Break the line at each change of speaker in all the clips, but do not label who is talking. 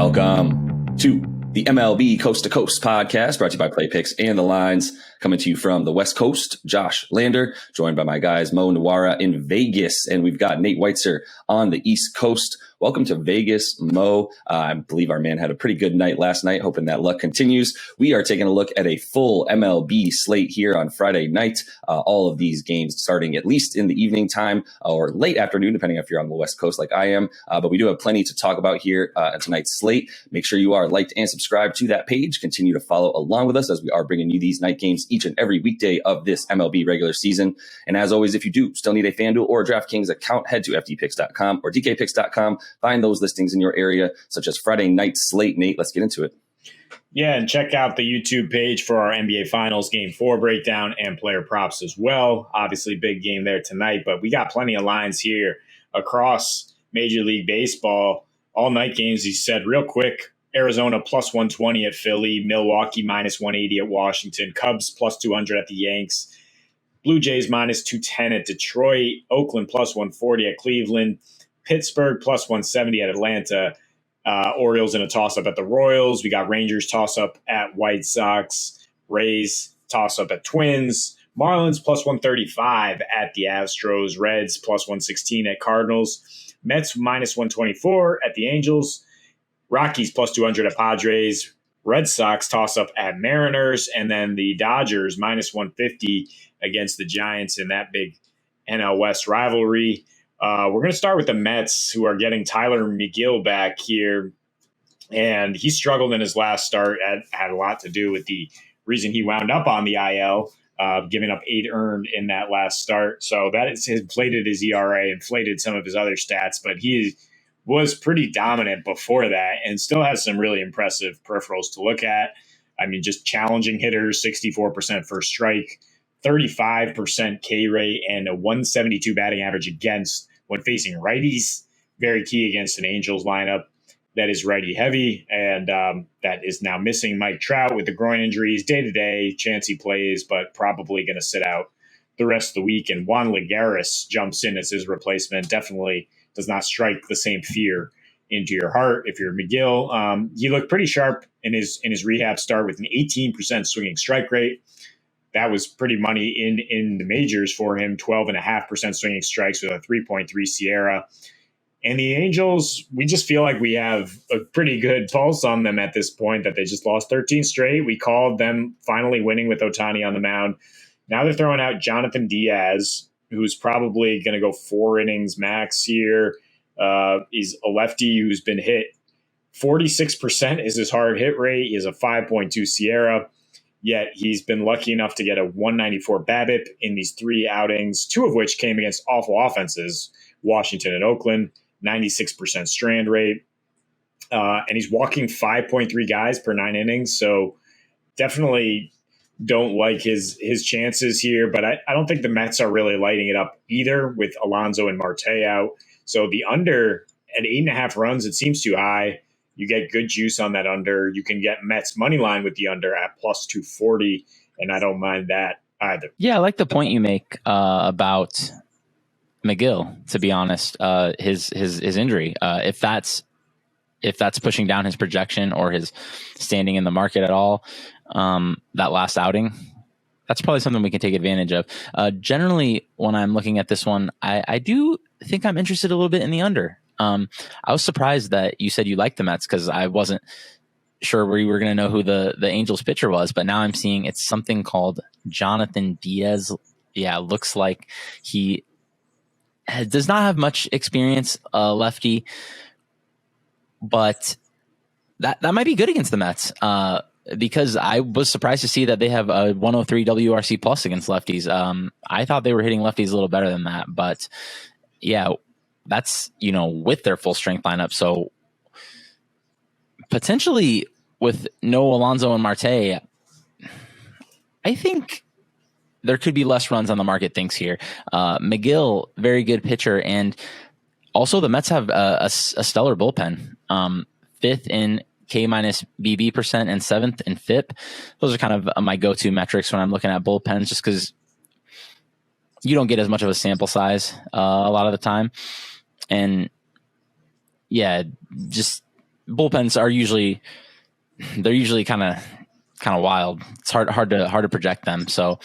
Welcome to the MLB Coast to Coast podcast, brought to you by Play Picks and the Lines. Coming to you from the West Coast, Josh Lander, joined by my guys Mo Nawara in Vegas, and we've got Nate Weitzer on the East Coast. Welcome to Vegas, Mo. I believe our man had a pretty good night last night, hoping that luck continues. We are taking a look at a full MLB slate here on Friday night. All of these games starting at least in the evening time or late afternoon, depending if you're on the West Coast like I am. But we do have plenty to talk about here at tonight's slate. Make sure you are liked and subscribed to that page. Continue to follow along with us as we are bringing you these night games each and every weekday of this MLB regular season. And as always, if you do still need a FanDuel or a DraftKings account, head to FDPicks.com or DKPicks.com. Find those listings in your area, such as Friday night slate. Nate, let's get into it.
Yeah, and check out the YouTube page for our NBA Finals Game 4 breakdown and player props as well. Obviously, big game there tonight, but we got plenty of lines here across Major League Baseball. All night games, he said, real quick. Arizona plus 120 at Philly, Milwaukee minus 180 at Washington, Cubs plus 200 at the Yanks, Blue Jays minus 210 at Detroit, Oakland plus 140 at Cleveland, Pittsburgh plus 170 at Atlanta, Orioles in a toss-up at the Royals. We got Rangers toss-up at White Sox, Rays toss-up at Twins, Marlins plus 135 at the Astros, Reds plus 116 at Cardinals, Mets minus 124 at the Angels, Rockies plus 200 at Padres, Red Sox toss-up at Mariners, and then the Dodgers minus 150 against the Giants in that big NL West rivalry. We're going to start with the Mets, who are getting Tyler McGill back here, and he struggled in his last start. Had a lot to do with the reason he wound up on the IL, giving up 8 earned in that last start. So that has inflated his ERA, inflated some of his other stats, but he was pretty dominant before that and still has some really impressive peripherals to look at. I mean, just challenging hitters, 64% first strike, 35% K rate, and a 172 batting average against when facing righties. Very key against an Angels lineup that is righty heavy, and that is now missing Mike Trout with the groin injuries. Day-to-day, chance he plays, but probably going to sit out the rest of the week. And Juan Lagares jumps in as his replacement. Definitely does not strike the same fear into your heart if you're McGill. He looked pretty sharp in his rehab start with an 18% swinging strike rate. That was pretty money in the majors for him, 12.5% swinging strikes with a 3.3 Sierra. And the Angels, we just feel like we have a pretty good pulse on them at this point, that they just lost 13 straight. We called them finally winning with Ohtani on the mound. Now they're throwing out Jonathan Diaz, who's probably going to go 4 innings max here. He's a lefty who's been hit 46% is his hard hit rate. He has a 5.2 Sierra, yet he's been lucky enough to get a 194 BABIP in these 3 outings, 2 of which came against awful offenses, Washington and Oakland, 96% strand rate. And he's walking 5.3 guys per 9 innings, so definitely don't like his chances here, but I don't think the Mets are really lighting it up either with Alonso and Marte out. So the under at 8.5 runs, it seems too high. You get good juice on that under. You can get Mets money line with the under at plus 240, and I don't mind that either.
Yeah, I like the point you make about McGill, to be honest, his injury. If that's pushing down his projection or his standing in the market at all, that last outing, that's probably something we can take advantage of. Generally, when I'm looking at this one, I do think I'm interested a little bit in the under. I was surprised that you said you liked the Mets because I wasn't sure we were going to know who the Angels pitcher was, but now I'm seeing it's something called Jonathan Diaz. Yeah, looks like he does not have much experience, lefty, but that might be good against the Mets. Because I was surprised to see that they have a 103 WRC plus against lefties. I thought they were hitting lefties a little better than that, but yeah, that's, with their full strength lineup. So potentially with no Alonso and Marte, I think there could be less runs on the market thinks here. McGill, very good pitcher. And also the Mets have a stellar bullpen, 5th in K minus BB percent and 7th in FIP. Those are kind of my go-to metrics when I'm looking at bullpens, just because you don't get as much of a sample size a lot of the time. And yeah, just bullpens are usually kind of wild. It's hard to project them. So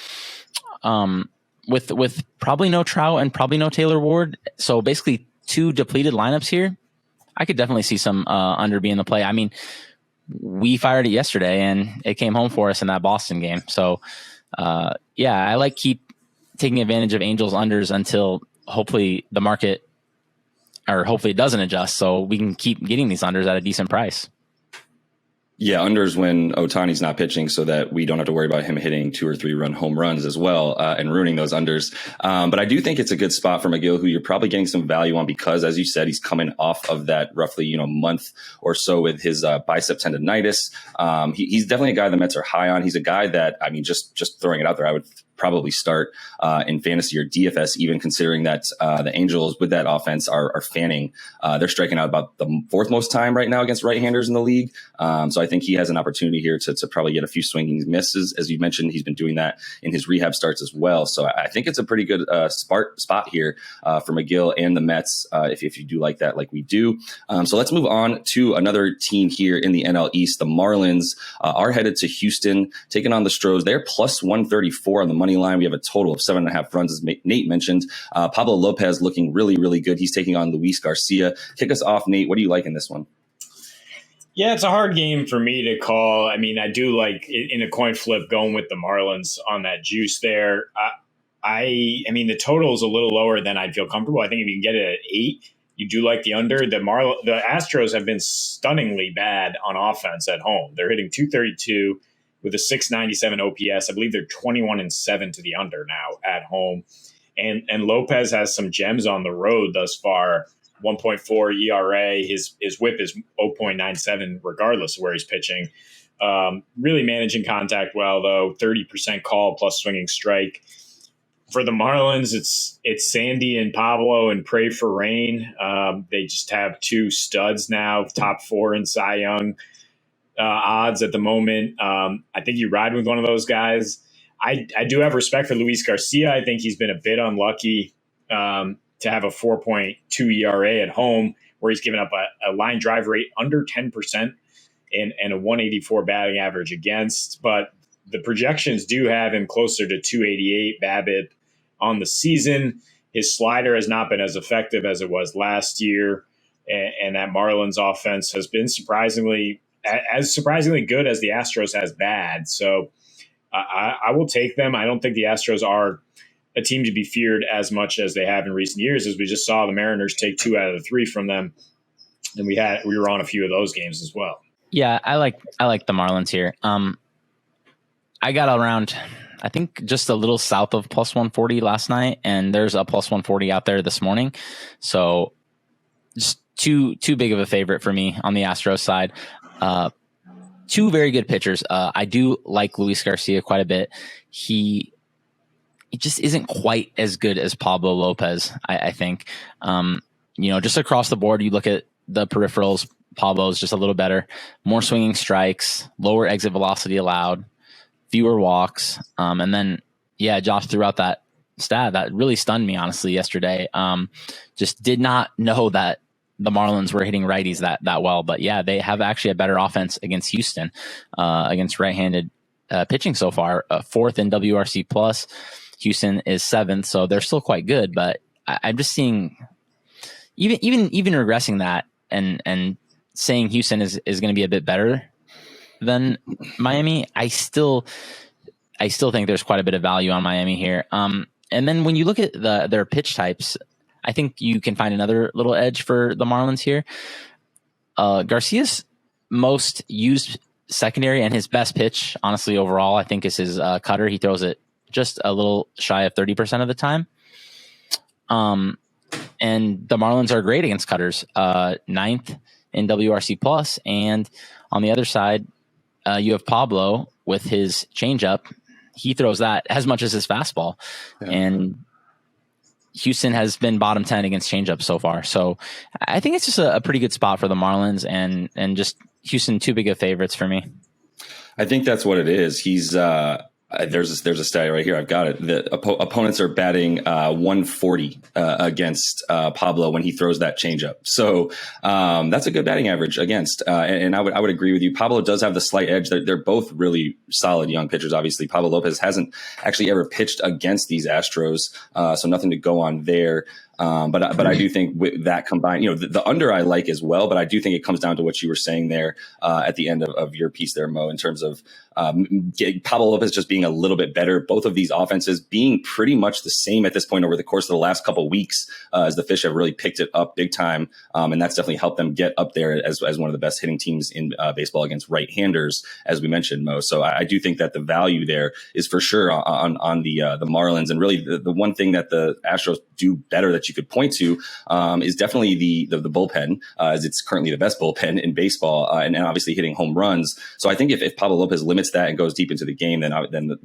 with probably no Trout and probably no Taylor Ward, so basically two depleted lineups here, I could definitely see some under being the play. I mean, we fired it yesterday and it came home for us in that Boston game. So I like keep taking advantage of Angels unders until hopefully the market, or hopefully it doesn't adjust, so we can keep getting these unders at a decent price.
Yeah, unders when Ohtani's not pitching, so that we don't have to worry about him hitting 2 or 3 run home runs as well and ruining those unders. But I do think it's a good spot for McGill, who you're probably getting some value on because, as you said, he's coming off of that roughly month or so with his bicep tendonitis. He's definitely a guy the Mets are high on. He's a guy that, I mean, just throwing it out there, I would probably start in fantasy or DFS, even considering that the Angels with that offense are fanning. They're striking out about the 4th most time right now against right-handers in the league. So I think he has an opportunity here to probably get a few swinging misses. As you mentioned, he's been doing that in his rehab starts as well. So I think it's a pretty good spot here for McGill and the Mets if you do like that, like we do. So let's move on to another team here in the NL East. The Marlins are headed to Houston, taking on the Stros. They're plus 134 on the money line. We have a total of 7.5 runs, as Nate mentioned. Pablo Lopez looking really, really good. He's taking on Luis Garcia. Kick us off, Nate. What do you like in this one?
Yeah, it's a hard game for me to call. I mean, I do like in a coin flip going with the Marlins on that juice there. I mean, the total is a little lower than I'd feel comfortable. I think if you can get it at 8, you do like the under. The Astros have been stunningly bad on offense at home. They're hitting 232 with a 697 OPS. I believe they're 21-7 to the under now at home. And Lopez has some gems on the road thus far. 1.4 ERA. His whip is 0.97 regardless of where he's pitching. Really managing contact well, though. 30% call plus swinging strike. For the Marlins, it's Sandy and Pablo and pray for rain. They just have 2 studs now, top 4 in Cy Young odds at the moment. I think you ride with one of those guys. I do have respect for Luis Garcia. I think he's been a bit unlucky to have a 4.2 ERA at home, where he's given up a line drive rate under 10% and a 184 batting average against. But the projections do have him closer to 288 BABIP on the season. His slider has not been as effective as it was last year. And that Marlins offense has been surprisingly good as the Astros has bad. So I will take them. I don't think the Astros are a team to be feared as much as they have in recent years, as we just saw the Mariners take 2 out of the 3 from them. And we were on a few of those games as well.
Yeah, I like the Marlins here. I got around, I think, just a little south of plus 140 last night, and there's a plus 140 out there this morning. So just too big of a favorite for me on the Astros side. 2 very good pitchers. I do like Luis Garcia quite a bit. He just isn't quite as good as Pablo Lopez, I think. Just across the board, you look at the peripherals, Pablo's just a little better. More swinging strikes, lower exit velocity allowed, fewer walks. And then, Josh threw out that stat that really stunned me, honestly, yesterday. Just did not know that the Marlins were hitting righties that well. But, they have actually a better offense against Houston, against right-handed pitching so far. 4th in WRC+. plus. Houston is 7th, so they're still quite good. But I'm just seeing, even regressing that and saying Houston is going to be a bit better than Miami, I still think there's quite a bit of value on Miami here. And then when you look at their pitch types, I think you can find another little edge for the Marlins here. Garcia's most used secondary and his best pitch, honestly, overall, I think is his cutter. He throws it just a little shy of 30% of the time. And the Marlins are great against cutters, 9th in WRC plus. And on the other side, you have Pablo with his changeup. He throws that as much as his fastball. Yeah. And Houston has been bottom 10 against changeup so far. So I think it's just a pretty good spot for the Marlins, and just Houston too big of favorites for me.
I think that's what it is. He's There's a stat right here. I've got it. The opponents are batting 140 against Pablo when he throws that changeup. So that's a good batting average against. And I would agree with you. Pablo does have the slight edge. They're both really solid young pitchers. Obviously, Pablo Lopez hasn't actually ever pitched against these Astros, so nothing to go on there. But I do think with that combined, the under I like as well. But I do think it comes down to what you were saying there at the end of your piece there, Mo, in terms of Pablo Lopez just being a little bit better. Both of these offenses being pretty much the same at this point over the course of the last couple of weeks, as the Fish have really picked it up big time. And that's definitely helped them get up there as one of the best hitting teams in baseball against right-handers, as we mentioned, Mo. So I do think that the value there is for sure on the Marlins. And really the one thing that the Astros do better that you could point to is definitely the bullpen, as it's currently the best bullpen in baseball, and obviously hitting home runs. So I think if Pablo Lopez limits that and goes deep into the game, then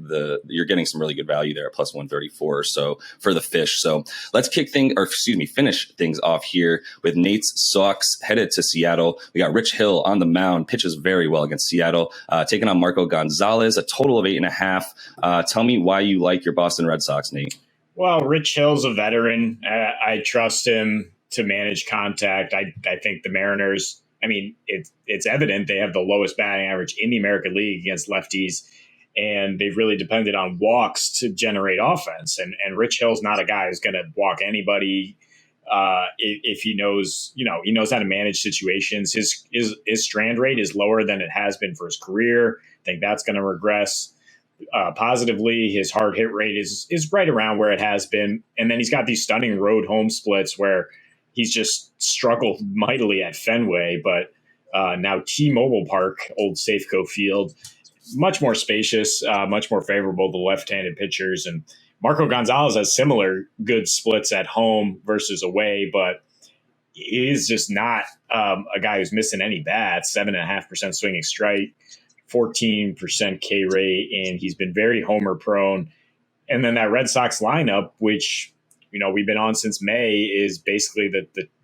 you're getting some really good value there at plus 134 or so for the Fish. So let's finish things off here with Nate's Sox headed to Seattle. We got Rich Hill on the mound, pitches very well against Seattle, taking on Marco Gonzalez, a total of 8.5. Tell me why you like your Boston Red Sox, Nate.
Well, Rich Hill's a veteran. I trust him to manage contact. I think the Mariners, it's evident they have the lowest batting average in the American League against lefties, and they've really depended on walks to generate offense. And Rich Hill's not a guy who's going to walk anybody if he knows how to manage situations. His strand rate is lower than it has been for his career. I think that's going to regress. Positively, his hard hit rate is right around where it has been. And then he's got these stunning road home splits where he's just struggled mightily at Fenway. But now T-Mobile Park, old Safeco Field, much more spacious, much more favorable to left-handed pitchers. And Marco Gonzalez has similar good splits at home versus away, but he is just not a guy who's missing any bats, 7.5% swinging strike, 14% K rate, and he's been very homer prone. And then that Red Sox lineup, which we've been on since May, is basically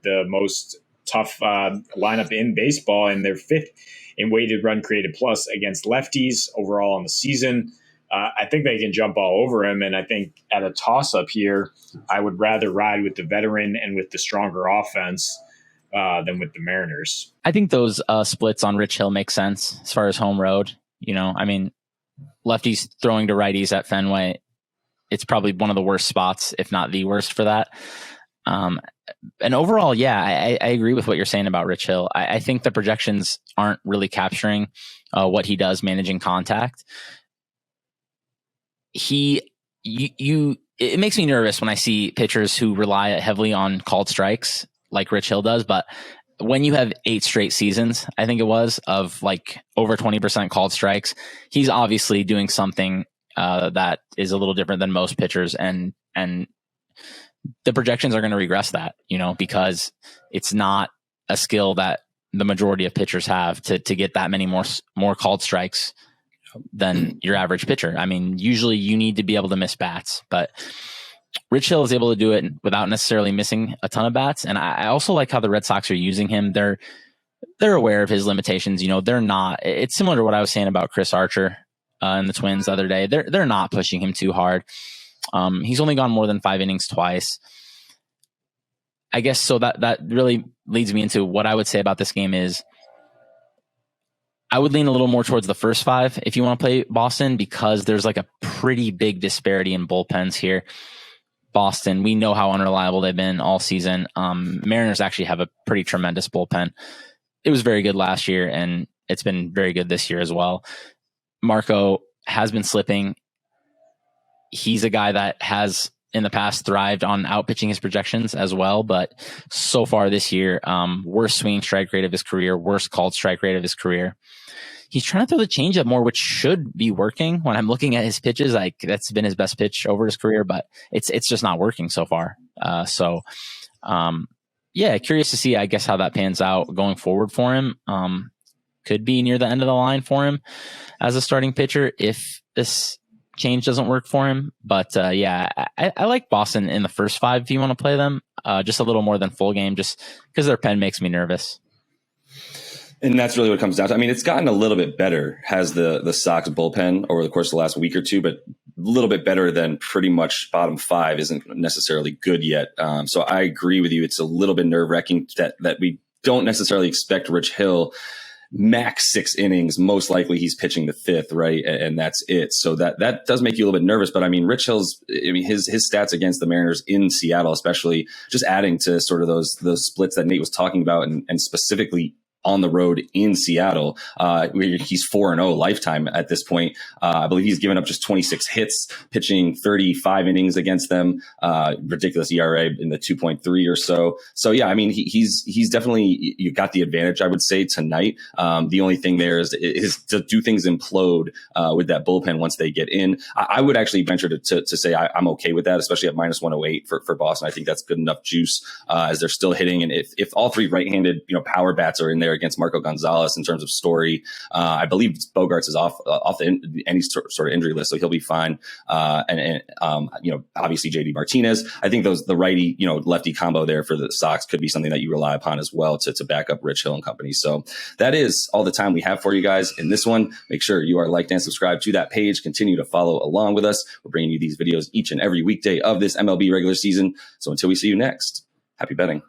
the most tough lineup in baseball, and they're fifth in weighted run created plus against lefties overall on the season. I think they can jump all over him, and I think at a toss-up here, I would rather ride with the veteran and with the stronger offense than with the Mariners.
I think those splits on Rich Hill make sense as far as home road. Lefties throwing to righties at Fenway, it's probably one of the worst spots, if not the worst for that. And overall, I agree with what you're saying about Rich Hill. I think the projections aren't really capturing what he does managing contact. It makes me nervous when I see pitchers who rely heavily on called strikes like Rich Hill does. But when you have 8 straight seasons, I think it was, of like over 20% called strikes, he's obviously doing something that is a little different than most pitchers. And the projections are going to regress that, because it's not a skill that the majority of pitchers have to get that many more called strikes than your average pitcher. Usually you need to be able to miss bats, but Rich Hill is able to do it without necessarily missing a ton of bats. And I also like how the Red Sox are using him. They're aware of his limitations. They're not, it's similar to what I was saying about Chris Archer and the Twins the other day. They're not pushing him too hard. He's only gone more than 5 innings twice. I guess so that really leads me into what I would say about this game is I would lean a little more towards the first 5 if you want to play Boston, because there's like a pretty big disparity in bullpens here. Boston, we know how unreliable they've been all season. Mariners actually have a pretty tremendous bullpen. It was very good last year, and it's been very good this year as well. Marco has been slipping. He's a guy that has in the past thrived on outpitching his projections as well, but so far this year, worst swinging strike rate of his career, worst called strike rate of his career. He's trying to throw the changeup more, which should be working. When I'm looking at his pitches, that's been his best pitch over his career, but it's just not working so far. Curious to see, I guess, how that pans out going forward for him. Could be near the end of the line for him as a starting pitcher if this change doesn't work for him. But I like Boston in the first 5 if you want to play them, just a little more than full game, just because their pen makes me nervous.
And that's really what it comes down to. I mean, it's gotten a little bit better, has the Sox bullpen over the course of the last week or two, but a little bit better than pretty much bottom five isn't necessarily good yet. So I agree with you. It's a little bit nerve wracking that we don't necessarily expect Rich Hill max 6 innings. Most likely he's pitching the 5th, right? And that's it. So that does make you a little bit nervous. But I mean, Rich Hill's, his stats against the Mariners in Seattle, especially just adding to sort of those splits that Nate was talking about, and specifically on the road in Seattle, he's 4-0 lifetime at this point. I believe he's given up just 26 hits, pitching 35 innings against them. Ridiculous ERA in the 2.3 or so. So yeah, I mean, he's definitely, you got the advantage, I would say, tonight. The only thing there is to do things implode with that bullpen once they get in. I would actually venture to say I'm okay with that, especially at minus 108 for Boston. I think that's good enough juice as they're still hitting. And if all three right-handed power bats are in there against Marco Gonzalez in terms of Story, I believe Bogarts is off any sort of injury list, so he'll be fine. And obviously JD Martinez. I think the righty lefty combo there for the Sox could be something that you rely upon as well to back up Rich Hill and company. So that is all the time we have for you guys in this one. Make sure you are liked and subscribed to that page. Continue to follow along with us. We're bringing you these videos each and every weekday of this MLB regular season. So until we see you next, happy betting.